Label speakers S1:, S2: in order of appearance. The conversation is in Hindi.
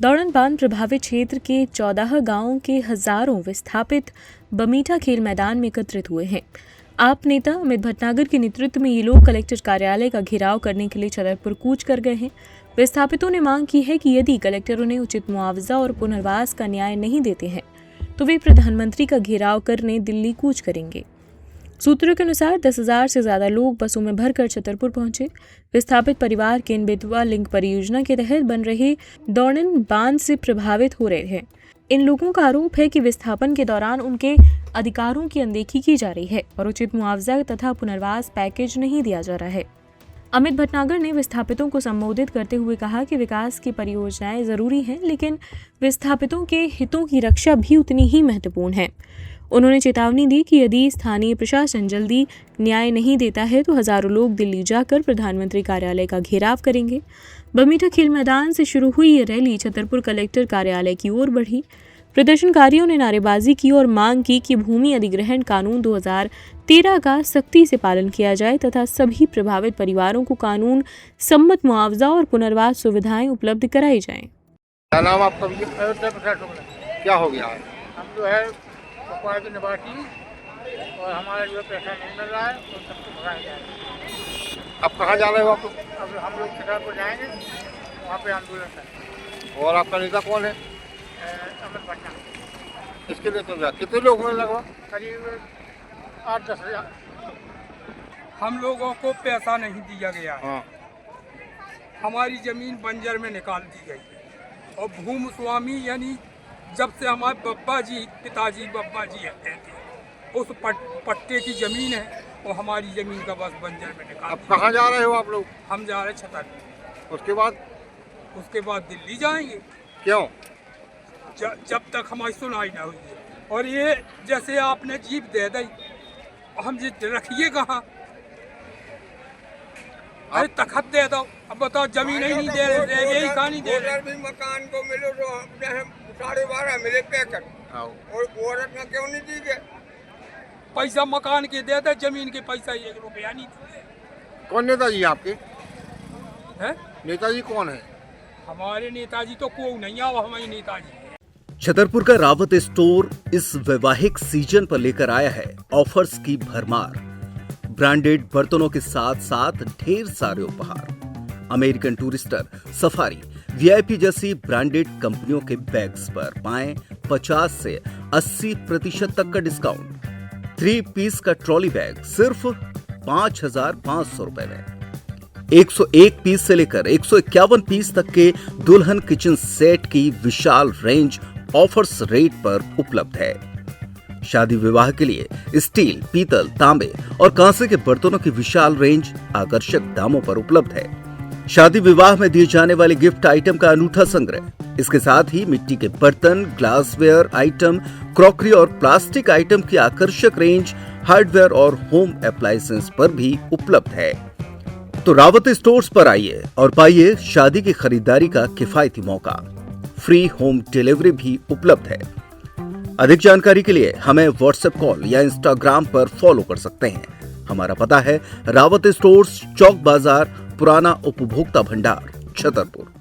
S1: दौड़न बांध प्रभावित क्षेत्र के 14 गांवों के हजारों विस्थापित बमीठा खेल मैदान में एकत्रित हुए हैं। आप नेता अमित भटनागर के नेतृत्व में ये लोग कलेक्टर कार्यालय का घेराव करने के लिए छतरपुर कूच कर गए हैं। विस्थापितों ने मांग की है कि यदि कलेक्टर उन्हें उचित मुआवजा और पुनर्वास का न्याय नहीं देते हैं तो वे प्रधानमंत्री का घेराव करने दिल्ली कूच करेंगे। सूत्रों के अनुसार 10,000 से ज्यादा लोग बसों में भरकर छतरपुर पहुंचे। विस्थापित परिवार केन बेतवा लिंक परियोजना के तहत बन रहे दौड़न बांध से प्रभावित हो रहे हैं। इन लोगों का आरोप है कि विस्थापन के दौरान उनके अधिकारों की अनदेखी की जा रही है और उचित मुआवजा तथा पुनर्वास पैकेज नहीं दिया जा रहा है। अमित भटनागर ने विस्थापितों को संबोधित करते हुए कहा कि विकास की परियोजनाएं जरूरी हैं, लेकिन विस्थापितों के हितों की रक्षा भी उतनी ही महत्वपूर्ण है। उन्होंने चेतावनी दी कि यदि स्थानीय प्रशासन जल्दी न्याय नहीं देता है तो हजारों लोग दिल्ली जाकर प्रधानमंत्री कार्यालय का घेराव करेंगे। बमीठा खेल मैदान से शुरू हुई ये रैली छतरपुर कलेक्टर कार्यालय की ओर बढ़ी। प्रदर्शनकारियों ने नारेबाजी की और मांग की कि भूमि अधिग्रहण कानून 2013 का सख्ती से पालन किया जाए तथा सभी प्रभावित परिवारों को कानून सम्मत मुआवजा और पुनर्वास सुविधाएं उपलब्ध कराई जाएं।
S2: क्या नाम आपका? क्या हो गया है?
S3: हम जो है पकवाड़ के निवासी और हमारा जो पैसा नहीं मिल रहा है और सबको भगाया जा रहा है।
S2: अब कहाँ जा रहे हो आप?
S3: अब हम लोग छतरपुर जाएंगे, वहाँ पे आंदोलन है।
S2: और आपका नेता कौन है?
S3: अमित भटनागर।
S2: इसके लिए तो कितने लोग हुए लगभग?
S3: करीब 8-10 हज़ार।
S4: हम लोगों को पैसा नहीं दिया गया है।
S2: हाँ।
S4: हमारी जमीन बंजर में निकाल दी गई और भूमि स्वामी यानी जब से हमारे पिताजी बब्बा जी रहते थे उस पट्टे की जमीन है और हमारी जमीन का बस बंजर में निकाल।
S2: अब कहाँ जा रहे हो आप लोग?
S4: हम जा रहे हैं छतरपुर।
S2: उसके बाद
S4: दिल्ली जाएंगे।
S2: क्यों?
S4: जब तक हमारी सुनाई ना हुई है। और ये जैसे आपने जीप दे दी, हम जी रखिए कहाँ? अरे तखत दे दो। अब बताओ, जमीन ही नहीं दे रहे, यही कहानी दे रहे।
S5: भी मकान को मिलो तो 12.5 मिले पैकेट और औरत में क्यों नहीं दी गए?
S4: पैसा मकान के दे दे, जमीन के पैसा 1 रुपया नहीं दिए।
S2: कौन नेताजी आपके?
S4: हैं?
S2: नेताजी कौन है?
S4: हमारे नेताजी तो कोई नहीं है, हमारे नेताजी।
S6: छतरपुर का रावत स्टोर इस वैवाहिक सीजन पर लेकर आया है ऑफर्स की भरमार। ब्रांडेड बर्तनों के साथ साथ ढेर सारे उपहार। अमेरिकन टूरिस्टर, सफारी, वीआईपी जैसी ब्रांडेड कंपनियों के बैग्स पर पाएं 50 से 80% तक का डिस्काउंट। 3 पीस का ट्रॉली बैग सिर्फ 5,500 रुपए में। 101 पीस से लेकर 151 पीस तक के दुल्हन किचन सेट की विशाल रेंज ऑफर्स रेट पर उपलब्ध है। शादी विवाह के लिए स्टील, पीतल, तांबे और कांसे के बर्तनों की विशाल रेंज आकर्षक दामों पर उपलब्ध है। शादी विवाह में दिए जाने वाले गिफ्ट आइटम का अनूठा संग्रह। इसके साथ ही मिट्टी के बर्तन, ग्लासवेयर आइटम, क्रॉकरी और प्लास्टिक आइटम की आकर्षक रेंज हार्डवेयर और होम अप्लायंसेस पर भी उपलब्ध है। तो रावत स्टोर्स पर आइए और पाइए शादी की खरीदारी का किफायती मौका। फ्री होम डिलीवरी भी उपलब्ध है। अधिक जानकारी के लिए हमें व्हाट्सएप कॉल या इंस्टाग्राम पर फॉलो कर सकते हैं। हमारा पता है रावत स्टोर्स, चौक बाजार, पुराना उपभोक्ता भंडार, छतरपुर।